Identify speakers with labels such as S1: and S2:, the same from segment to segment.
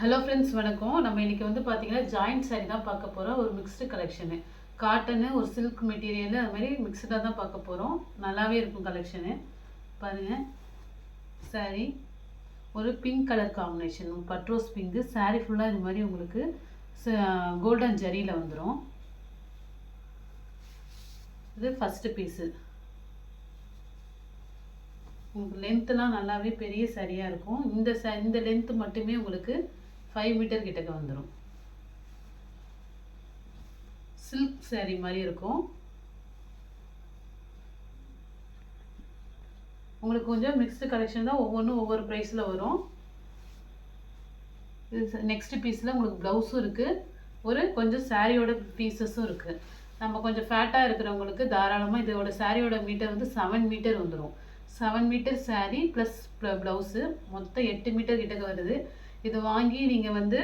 S1: Hello friends, வணக்கம். நம்ம இன்றைக்கி வந்து பார்த்திங்கன்னா ஜாயிண்ட் சாரீ தான் பார்க்க போகிறோம். ஒரு மிக்ஸ்டு கலெக்ஷனு, காட்டனு ஒரு சில்க் மெட்டீரியலு அது மாதிரி மிக்ஸ்டாக தான் பார்க்க போகிறோம். நல்லாவே இருக்கும் கலெக்ஷனு. பாருங்கள், சாரீ ஒரு பிங்க் கலர் காம்பினேஷன், பட்ரோஸ் பிங்க்கு. சாரீ ஃபுல்லாக இது மாதிரி உங்களுக்கு கோல்டன் ஜரியில் வந்துடும். இது ஃபஸ்ட்டு பீஸு. உங்களுக்கு லென்த்துலாம் நல்லாவே பெரிய சரியாக இருக்கும். இந்த லென்த்து மட்டுமே உங்களுக்கு 5 மீட்டர் கிட்டக்க வந்துடும். சில்க் சாரீ மாதிரி இருக்கும். உங்களுக்கு கொஞ்சம் மிக்ஸ்டு கலெக்ஷன் தான், ஒவ்வொன்றும் ஒவ்வொரு ப்ரைஸில் வரும். இது நெக்ஸ்ட் பீஸில் உங்களுக்கு ப்ளவுஸும் இருக்குது, ஒரு கொஞ்சம் சாரியோட பீசஸும் இருக்குது. நம்ம கொஞ்சம் ஃபேட்டாக இருக்கிறவங்களுக்கு தாராளமாக இதோட சாரியோட மீட்டர் வந்து 7 மீட்டர் வந்துடும். 7 மீட்டர் சாரீ ப்ளஸ் ப்ளவுஸு மொத்தம் 8 மீட்டர் கிட்டக்க வருது. இது வாங்கி நீங்கள் வந்து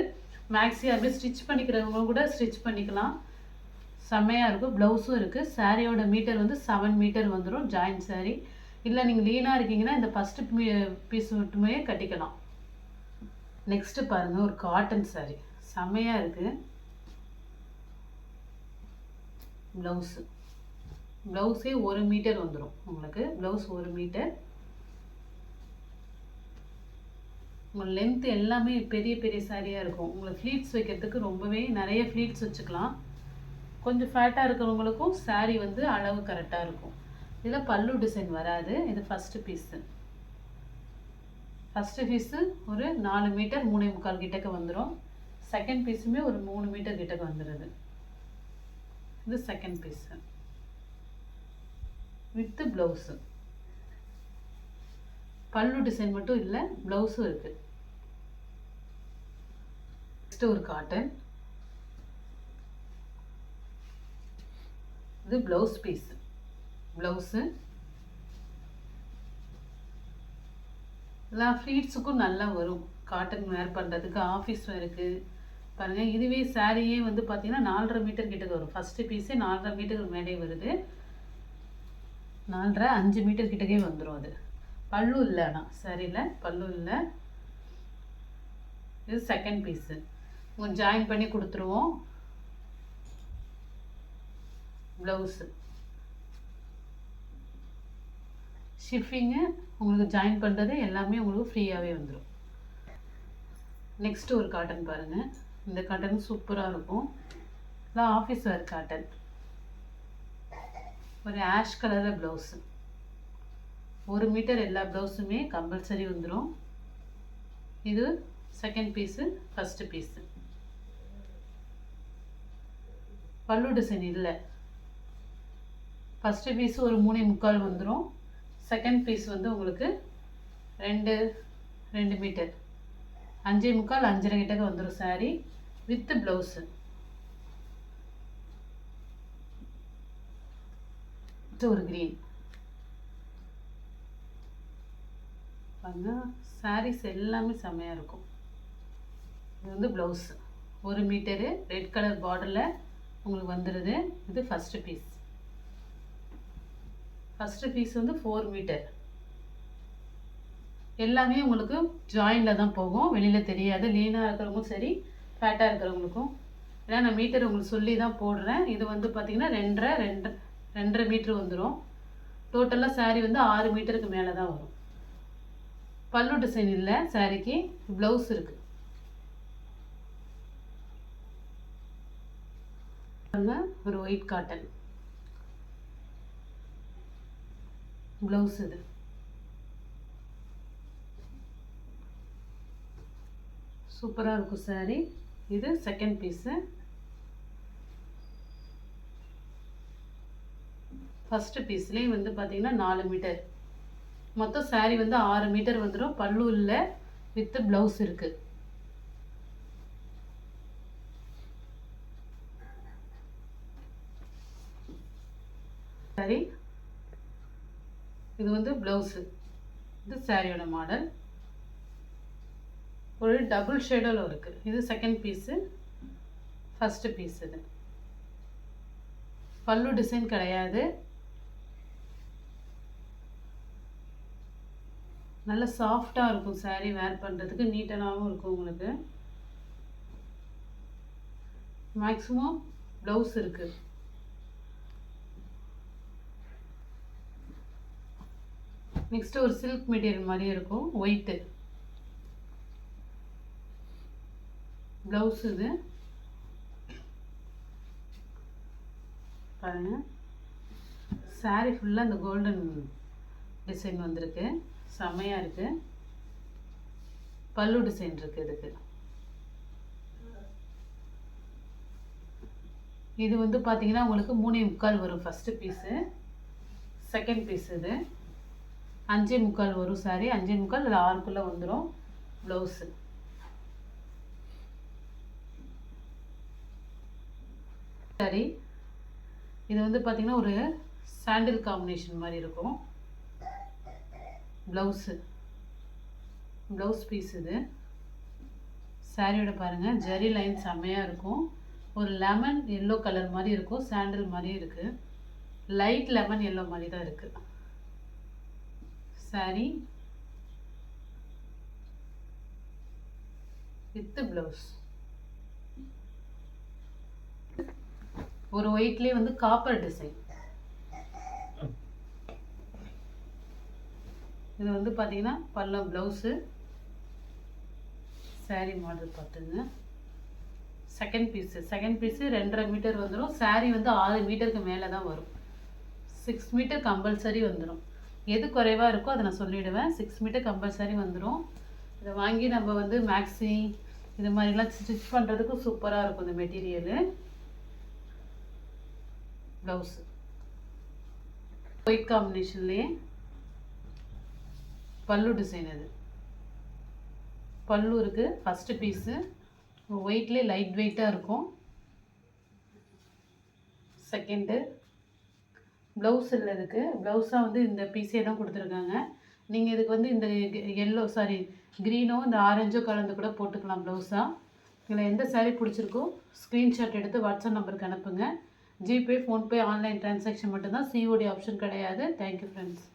S1: மேக்ஸி அப்படியே ஸ்டிச் பண்ணிக்கிறவங்க கூட ஸ்டிச் பண்ணிக்கலாம். செம்மையாக இருக்கும். ப்ளவுஸும் இருக்குது. சாரியோட மீட்டர் வந்து 7 மீட்டர் வந்துடும் ஜாயிண்ட் சாரீ. இல்லை நீங்கள் லீனாக இருக்கீங்கன்னா இந்த ஃபஸ்ட்டு பீஸ் மட்டுமே கட்டிக்கலாம். நெக்ஸ்ட்டு பாருங்கள், ஒரு காட்டன் சாரீ செம்மையாக இருக்குது. ப்ளவுஸே 1 மீட்டர் வந்துடும் உங்களுக்கு. Blouse 1 metre. உங்கள் லென்த் எல்லாமே பெரிய பெரிய சாரியாக இருக்கும். உங்களுக்கு ஃப்ளீட்ஸ் வைக்கிறதுக்கு ரொம்பவே நிறைய ஃப்ளீட்ஸ் வச்சுக்கலாம். கொஞ்சம் ஃபேட்டாக இருக்கிறவங்களுக்கும் சாரீ வந்து அளவு கரெக்டாக இருக்கும். இதில் பல்லு டிசைன் வராது. இது ஃபஸ்ட்டு பீஸு. ஒரு 4 மீட்டர் 3.25 கிட்டக்க வந்துடும். செகண்ட் பீஸுமே ஒரு 3 மீட்டர் கிட்டக்க வந்துடுது. இது செகண்ட் பீஸு வித்து ப்ளவுஸு. பல்லு டிசைன் மட்டும் இல்லை, ப்ளவுஸும் இருக்குது. நெக்ஸ்ட்டு ஒரு காட்டன். இது ப்ளவுஸ் பீஸு. ப்ளவுஸு எல்லா ஃப்ளீட்ஸுக்கும் நல்லா வரும். காட்டன் வேர் பண்ணுறதுக்கு, ஆஃபீஸ் வேருக்கு. பாருங்கள், இதுவே சாரியே வந்து பார்த்திங்கன்னா 4.5 மீட்டர் கிட்டக்க வரும். ஃபஸ்ட்டு பீஸே 4.5 மீட்டருக்கு மேலே வருது. 4.5 5 மீட்டர் கிட்டக்கே வந்துடும். அது பல்லு இல்லை, ஆனால் சாரியில் பல்லு இல்லை. இது செகண்ட் பீஸு. உங்களுக்கு ஜாயின் பண்ணி கொடுத்துருவோம். ப்ளவுஸு ஷிப்பிங்கு உங்களுக்கு ஜாயின் பண்ணுறது எல்லாமே உங்களுக்கு ஃப்ரீயாகவே வந்துடும். நெக்ஸ்ட்டு ஒரு காட்டன் பாருங்கள். இந்த காட்டன் சூப்பராக இருக்கும். இதெல்லாம் ஆஃபீஸ் வேர் காட்டன். ஒரு ஆஷ் கலரில் ப்ளவுஸு. 1 மீட்டர் எல்லா ப்ளவுஸுமே கம்பல்சரி வந்துடும். இது செகண்ட் பீஸு. ஃபஸ்ட்டு பீஸு பல்லு டிசைன் இல்லை. ஃபஸ்ட்டு பீஸு ஒரு 3.25 வந்துடும். செகண்ட் பீஸ் வந்து உங்களுக்கு 2 மீட்டர் 5.25 5.5 கிட்டக்க வந்துடும் சாரீ வித்து ப்ளவுஸு. ஒரு க்ரீன். சாரீஸ் எல்லாமே செம்மையாக இருக்கும். இது வந்து ப்ளவுஸு 1 மீட்டரு ரெட் கலர் பார்டரில் உங்களுக்கு வந்துடுது. இது ஃபஸ்ட்டு பீஸ் வந்து 4 மீட்டர். எல்லாமே உங்களுக்கு ஜாயிண்டில் தான் போகும், வெளியில் தெரியாது. லீனாக இருக்கிறவங்களும் சரி, ஃபேட்டாக இருக்கிறவங்களுக்கும். ஏன்னா நான் மீட்டர் உங்களுக்கு சொல்லி தான் போடுறேன். இது வந்து பார்த்திங்கன்னா 2.5 மீட்டர் வந்துடும். டோட்டலாக சாரீ வந்து 6 மீட்டருக்கு மேலே தான் வரும். பல்லு டிசைன் இல்லை சாரிக்கு. ப்ளவுஸ் இருக்குது. ஒரு ஒயிட் காட்டன் ப்ளவுஸ். இது சூப்பராக இருக்கும் சாரீ. இது செகண்ட் பீஸு. ஃபஸ்ட்டு பீஸ்லேயும் வந்து பார்த்திங்கன்னா 4 மீட்டர். மொத்தம் சாரீ வந்து 6 மீட்டர் வந்துடும். பல்லு இல்லை, வித்து ப்ளவுஸ் இருக்குது. சாரி, இது வந்து ப்ளவுஸு. இது சாரியோட மாடல். ஒரு டபுள் ஷேடோவில் இருக்குது. இது செகண்ட் பீஸு. First piece. இது பல்லு டிசைன் கிடையாது. நல்ல சாஃப்டாக இருக்கும் சாரீ வேர் பண்ணுறதுக்கு. நீட்டனாகவும் இருக்கும் உங்களுக்கு. மேக்ஸிமம் ப்ளவுஸ் இருக்குது. நெக்ஸ்ட்டு ஒரு சில்க் மெட்டீரியல் மாதிரி இருக்கும், ஒயிட்டு ப்ளவுஸ். இது பாருங்கள், சாரீ ஃபுல்லாக இந்த கோல்டன் டிசைன் வந்திருக்கு, செம்மையாக இருக்குது. பல்லு டிசைன் இருக்குது இதுக்கு. இது வந்து பார்த்தீங்கன்னா உங்களுக்கு 3.25 வரும் ஃபஸ்ட்டு பீஸு. செகண்ட் பீஸ் இது 5.25 வரும் சாரி. 5.25 இல்லை 6க்குள்ளே வந்துடும் ப்ளவுஸு. சரி, இது வந்து பார்த்தீங்கன்னா ஒரு சாண்டில் காம்பினேஷன் மாதிரி இருக்கும் ப்ளவுஸு. ப்ளவுஸ் பீஸ் இது. சாரியோட பாருங்கள், ஜரி லைன் செம்மையாக இருக்கும். ஒரு லெமன் எல்லோ கலர் மாதிரி இருக்கும், சாண்டில் மாதிரி இருக்குது. லைட் லெமன் எல்லோ மாதிரி தான் இருக்குது சாரி வித் ப்ளவுஸ். ஒரு ஒயிட்லேயே வந்து காப்பர் டிசைன். இது வந்து பார்த்தீங்கன்னா பல்லம் ப்ளவுஸு. சாரி மாடல் பார்த்துங்க. செகண்ட் பீஸு 2.5 மீட்டர் வந்துடும். சாரீ வந்து 6 மீட்டருக்கு மேலே தான் வரும். 6 மீட்டர் கம்பல்சரி வந்துடும். எது குறைவாக இருக்கோ அதை நான் சொல்லிவிடுவேன். 6 மீட்டர் கம்பல்சரி வந்துடும். இதை வாங்கி நம்ம வந்து மேக்ஸி இது மாதிரிலாம் ஸ்டிச் பண்ணுறதுக்கு சூப்பராக இருக்கும் இந்த மெட்டீரியலு. ப்ளவுஸு ஒயிட் காம்பினேஷன்லேயே பல்லு டிசைன். இது பல்லு இருக்குது. ஃபஸ்ட்டு பீஸு ஒயிட்லேயே லைட் வெயிட்டாக இருக்கும். செகண்டு ப்ளவுஸ் இல்லை, இதுக்கு ப்ளவுஸாக வந்து இந்த பீஸே தான் கொடுத்துருக்காங்க. நீங்கள் இதுக்கு வந்து இந்த எல்லோ க்ரீனோ இந்த ஆரஞ்சோ கலந்து கூட போட்டுக்கலாம் ப்ளவுஸாக. இதில் எந்த சாரீ பிடிச்சிருக்கோ ஸ்க்ரீன்ஷாட் எடுத்து வாட்ஸ்அப் நம்பருக்கு அனுப்புங்க. ஜிபே, ஃபோன்பே, ஆன்லைன் ட்ரான்சாக்ஷன் மட்டும்தான், சிஓடி ஆப்ஷன் கிடையாது. Thank you friends.